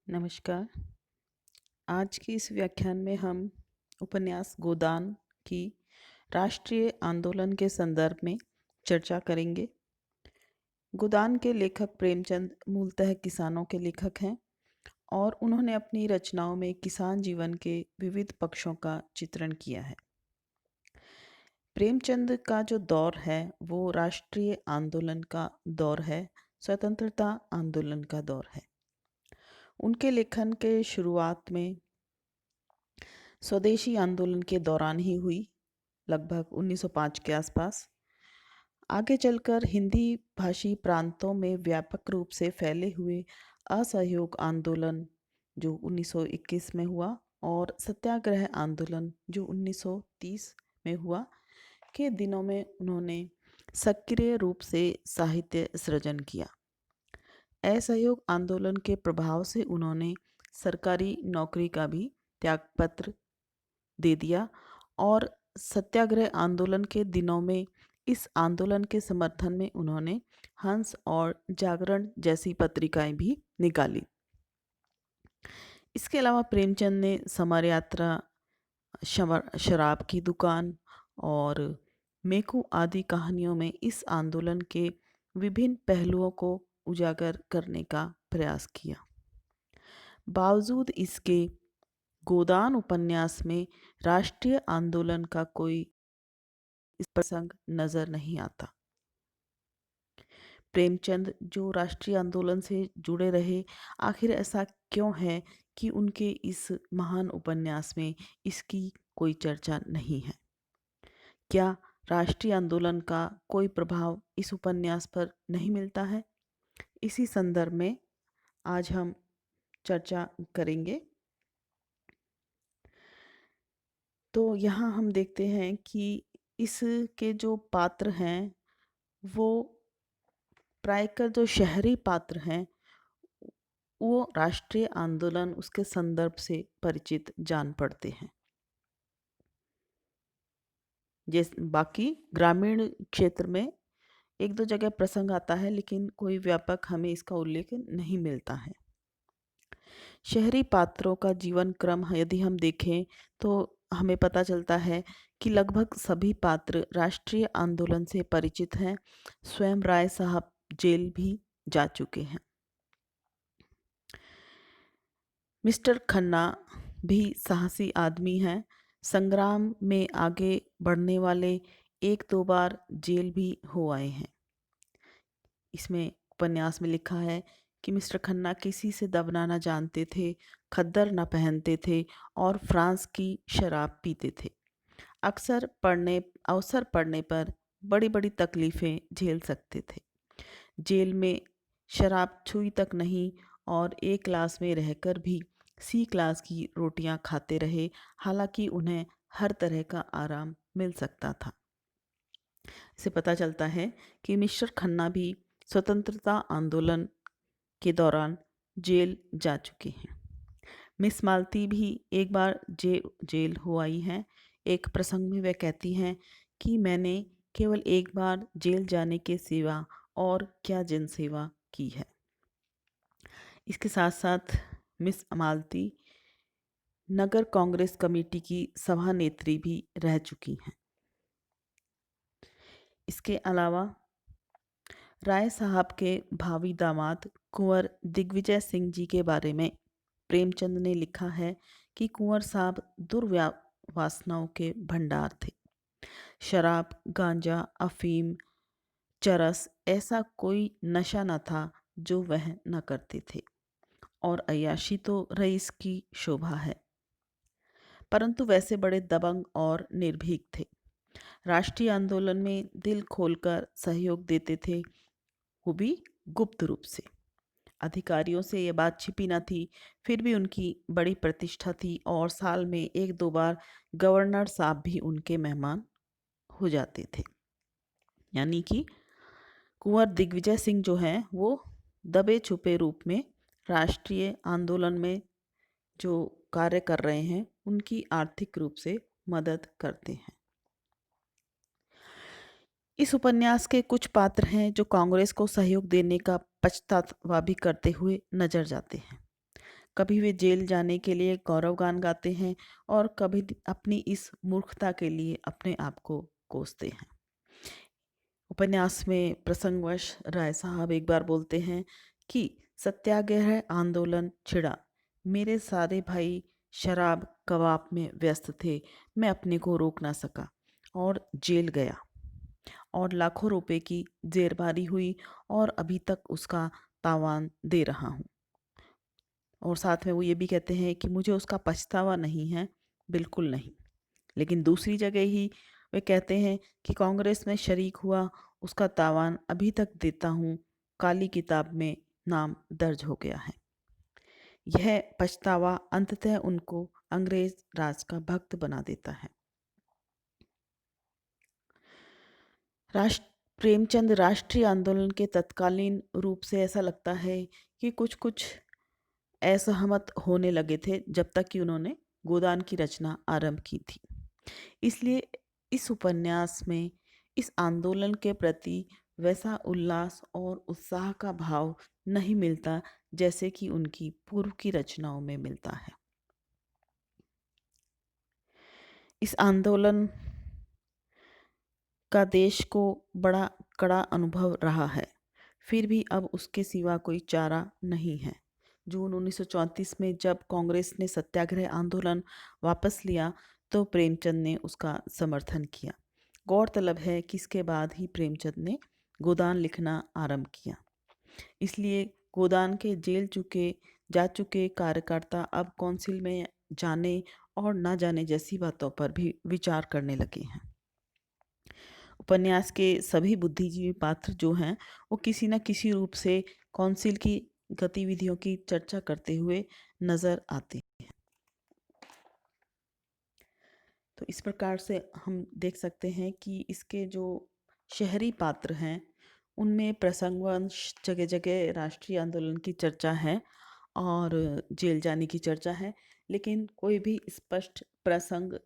नमस्कार। आज की इस व्याख्यान में हम उपन्यास गोदान की राष्ट्रीय आंदोलन के संदर्भ में चर्चा करेंगे। गोदान के लेखक प्रेमचंद मूलतः किसानों के लेखक हैं और उन्होंने अपनी रचनाओं में किसान जीवन के विविध पक्षों का चित्रण किया है। प्रेमचंद का जो दौर है वो राष्ट्रीय आंदोलन का दौर है, स्वतंत्रता आंदोलन का दौर है। उनके लेखन के शुरुआत में स्वदेशी आंदोलन के दौरान ही हुई, लगभग 1905 के आसपास। आगे चलकर हिंदी भाषी प्रांतों में व्यापक रूप से फैले हुए असहयोग आंदोलन जो 1921 में हुआ और सत्याग्रह आंदोलन जो 1930 में हुआ के दिनों में उन्होंने सक्रिय रूप से साहित्य सृजन किया। असहयोग आंदोलन के प्रभाव से उन्होंने सरकारी नौकरी का भी त्यागपत्र दे दिया और सत्याग्रह आंदोलन के दिनों में इस आंदोलन के समर्थन में उन्होंने हंस और जागरण जैसी पत्रिकाएं भी निकाली। इसके अलावा प्रेमचंद ने समर यात्रा, शराब की दुकान और मेकू आदि कहानियों में इस आंदोलन के विभिन्न पहलुओं को उजागर करने का प्रयास किया। बावजूद इसके गोदान उपन्यास में राष्ट्रीय आंदोलन का कोई इस प्रसंग नजर नहीं आता। प्रेमचंद जो राष्ट्रीय आंदोलन से जुड़े रहे, आखिर ऐसा क्यों है कि उनके इस महान उपन्यास में इसकी कोई चर्चा नहीं है? क्या राष्ट्रीय आंदोलन का कोई प्रभाव इस उपन्यास पर नहीं मिलता है? इसी संदर्भ में आज हम चर्चा करेंगे। तो यहाँ हम देखते हैं कि इसके जो पात्र हैं वो प्रायकर जो शहरी पात्र हैं वो राष्ट्रीय आंदोलन उसके संदर्भ से परिचित जान पड़ते हैं। जैसे बाकी ग्रामीण क्षेत्र में एक दो जगह प्रसंग आता है, लेकिन कोई व्यापक हमें इसका उल्लेख नहीं मिलता है। शहरी पात्रों का जीवन क्रम यदि हम देखें तो हमें पता चलता है कि लगभग सभी पात्र राष्ट्रीय आंदोलन से परिचित हैं। स्वयं राय साहब जेल भी जा चुके हैं। मिस्टर खन्ना भी साहसी आदमी हैं। संग्राम में आगे बढ़ने वाले एक दो बार जेल भी हो आए हैं। इसमें उपन्यास में लिखा है कि मिस्टर खन्ना किसी से दबना न जानते थे, खद्दर न पहनते थे और फ्रांस की शराब पीते थे। अवसर पड़ने पर बड़ी बड़ी तकलीफ़ें झेल सकते थे। जेल में शराब छुई तक नहीं और ए क्लास में रहकर भी सी क्लास की रोटियां खाते रहे, हालांकि उन्हें हर तरह का आराम मिल सकता था। इससे पता चलता है कि मिस्टर खन्ना भी स्वतंत्रता आंदोलन के दौरान जेल जा चुके हैं। मिस मालती भी एक बार जेल हो आई हैं। एक प्रसंग में वह कहती हैं कि मैंने केवल एक बार जेल जाने के सिवा और क्या जन सेवा की है। इसके साथ साथ मिस मालती नगर कांग्रेस कमेटी की सभानेत्री भी रह चुकी हैं। इसके अलावा राय साहब के भावी दामाद कुंवर दिग्विजय सिंह जी के बारे में प्रेमचंद ने लिखा है कि कुंवर साहब दुर्वासनाओं के भंडार थे। शराब, गांजा, अफीम, चरस ऐसा कोई नशा न था जो वह न करते थे और अय्याशी तो रईस की शोभा है, परंतु वैसे बड़े दबंग और निर्भीक थे। राष्ट्रीय आंदोलन में दिल खोलकर सहयोग देते थे, वो भी गुप्त रूप से। अधिकारियों से ये बात छिपी न थी, फिर भी उनकी बड़ी प्रतिष्ठा थी और साल में एक दो बार गवर्नर साहब भी उनके मेहमान हो जाते थे। यानी कि कुंवर दिग्विजय सिंह जो हैं वो दबे छुपे रूप में राष्ट्रीय आंदोलन में जो कार्य कर रहे हैं उनकी आर्थिक रूप से मदद करते हैं। इस उपन्यास के कुछ पात्र हैं जो कांग्रेस को सहयोग देने का पछतावा भी करते हुए नजर जाते हैं। कभी वे जेल जाने के लिए गौरव गान गाते हैं और कभी अपनी इस मूर्खता के लिए अपने आप को कोसते हैं। उपन्यास में प्रसंगवश राय साहब एक बार बोलते हैं कि सत्याग्रह आंदोलन छिड़ा, मेरे सारे भाई शराब कबाब में व्यस्त थे, मैं अपने को रोक ना सका और जेल गया और लाखों रुपए की जेरबारी हुई और अभी तक उसका तावान दे रहा हूँ। और साथ में वो ये भी कहते हैं कि मुझे उसका पछतावा नहीं है, बिल्कुल नहीं। लेकिन दूसरी जगह ही वे कहते हैं कि कांग्रेस में शरीक हुआ, उसका तावान अभी तक देता हूँ, काली किताब में नाम दर्ज हो गया है। यह पछतावा अंततः उनको अंग्रेज राज का भक्त बना देता है। प्रेमचंद राष्ट्रीय आंदोलन के तत्कालीन रूप से ऐसा लगता है कि कुछ कुछ असहमत होने लगे थे जब तक कि उन्होंने गोदान की रचना आरंभ की थी। इसलिए इस उपन्यास में इस आंदोलन के प्रति वैसा उल्लास और उत्साह का भाव नहीं मिलता जैसे कि उनकी पूर्व की रचनाओं में मिलता है। इस आंदोलन का देश को बड़ा कड़ा अनुभव रहा है, फिर भी अब उसके सिवा कोई चारा नहीं है। जून 1934 में जब कांग्रेस ने सत्याग्रह आंदोलन वापस लिया तो प्रेमचंद ने उसका समर्थन किया। गौरतलब है कि इसके बाद ही प्रेमचंद ने गोदान लिखना आरंभ किया। इसलिए गोदान के जा चुके कार्यकर्ता अब काउंसिल में जाने और ना जाने जैसी बातों पर भी विचार करने लगे हैं। उपन्यास के सभी बुद्धिजीवी पात्र जो हैं वो किसी न किसी रूप से काउंसिल की गतिविधियों की चर्चा करते हुए नजर आते हैं। तो इस प्रकार से हम देख सकते हैं कि इसके जो शहरी पात्र हैं उनमें प्रसंगवश जगह जगह राष्ट्रीय आंदोलन की चर्चा है और जेल जाने की चर्चा है, लेकिन कोई भी स्पष्ट प्रसंग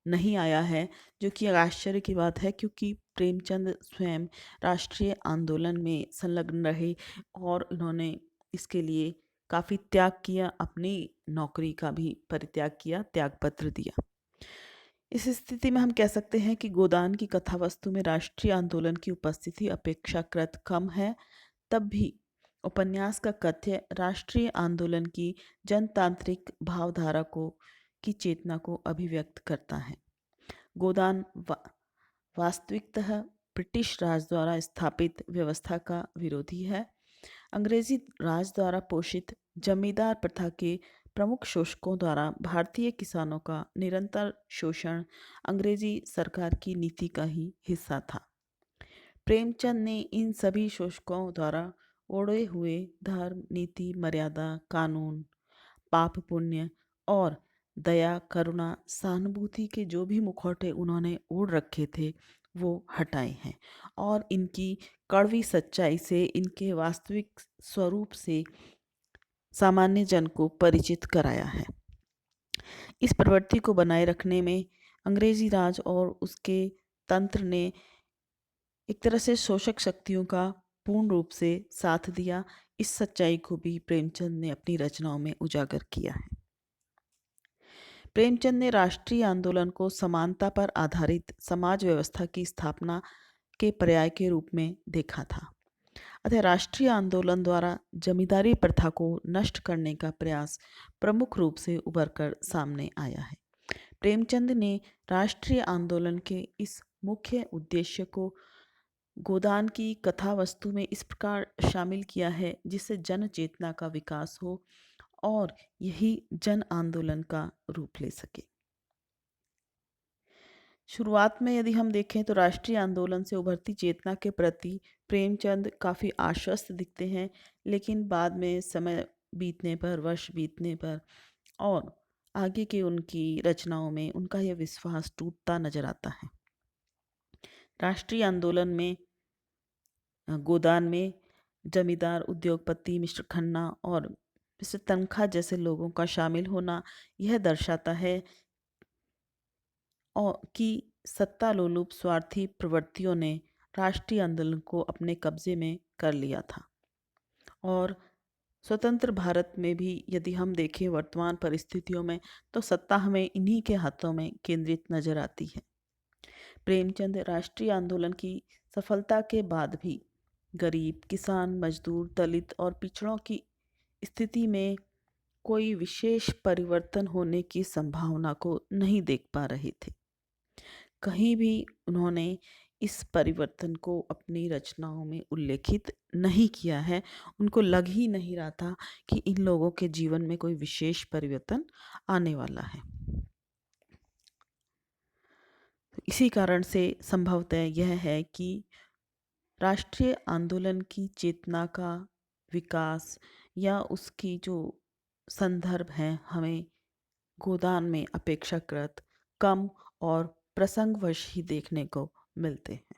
नहीं आया है, जो कि आश्चर्य की बात है क्योंकि प्रेमचंद स्वयं राष्ट्रीय आंदोलन में संलग्न रहे और उन्होंने इसके लिए काफ़ी त्याग किया, अपनी नौकरी का भी परित्याग किया, त्यागपत्र दिया। इस स्थिति में हम कह सकते हैं कि गोदान की कथा वस्तु में राष्ट्रीय आंदोलन की उपस्थिति अपेक्षाकृत कम है, तब भी उपन्यास का कथ्य राष्ट्रीय आंदोलन की जनतांत्रिक भावधारा की चेतना को अभिव्यक्त करता है। गोदान वास्तविकतः ब्रिटिश राज द्वारा स्थापित व्यवस्था का विरोधी है। अंग्रेजी राज द्वारा पोषित जमींदार प्रथा के प्रमुख शोषकों द्वारा भारतीय किसानों का निरंतर शोषण अंग्रेजी सरकार की नीति का ही हिस्सा था। प्रेमचंद ने इन सभी शोषकों द्वारा ओढ़े हुए धर्म, नीति, मर्यादा, कानून, पाप पुण्य और दया, करुणा, सहानुभूति के जो भी मुखौटे उन्होंने ओढ़ रखे थे वो हटाए हैं और इनकी कड़वी सच्चाई से, इनके वास्तविक स्वरूप से सामान्य जन को परिचित कराया है। इस प्रवृत्ति को बनाए रखने में अंग्रेजी राज और उसके तंत्र ने एक तरह से शोषक शक्तियों का पूर्ण रूप से साथ दिया। इस सच्चाई को भी प्रेमचंद ने अपनी रचनाओं में उजागर किया है। प्रेमचंद ने राष्ट्रीय आंदोलन को समानता पर आधारित समाज व्यवस्था की स्थापना के पर्याय के रूप में देखा था। अतः राष्ट्रीय आंदोलन द्वारा जमींदारी प्रथा को नष्ट करने का प्रयास प्रमुख रूप से उभर कर सामने आया है। प्रेमचंद ने राष्ट्रीय आंदोलन के इस मुख्य उद्देश्य को गोदान की कथा वस्तु में इस प्रकार शामिल किया है जिससे जन चेतना का विकास हो और यही जन आंदोलन का रूप ले सके। शुरुआत में यदि हम देखें तो राष्ट्रीय आंदोलन से उभरती चेतना के प्रति प्रेमचंद काफ़ी आश्वस्त दिखते हैं, लेकिन बाद में समय बीतने पर, वर्ष बीतने पर और आगे की उनकी रचनाओं में उनका यह विश्वास टूटता नजर आता है। राष्ट्रीय आंदोलन में गोदान में जमींदार, उद्योगपति मिस्टर खन्ना और मिस्टर तनखा जैसे लोगों का शामिल होना यह दर्शाता है और कि सत्ता लोलुप स्वार्थी प्रवृत्तियों ने राष्ट्रीय आंदोलन को अपने कब्जे में कर लिया था और स्वतंत्र भारत में भी यदि हम देखें वर्तमान परिस्थितियों में, तो सत्ता हमें इन्हीं के हाथों में केंद्रित नजर आती है। प्रेमचंद राष्ट्रीय आंदोलन की सफलता के बाद भी गरीब, किसान, मजदूर, दलित और पिछड़ों की स्थिति में कोई विशेष परिवर्तन होने की संभावना को नहीं देख पा रहे थे। कहीं भी उन्होंने इस परिवर्तन को अपनी रचनाओं में उल्लेखित नहीं किया है। उनको लग ही नहीं रहा था कि इन लोगों के जीवन में कोई विशेष परिवर्तन आने वाला है। तो इसी कारण से संभवतः यह है कि राष्ट्रीय आंदोलन की चेतना का विकास या उसकी जो संदर्भ है, हमें गोदान में अपेक्षाकृत कम और प्रसंगवश ही देखने को मिलते हैं।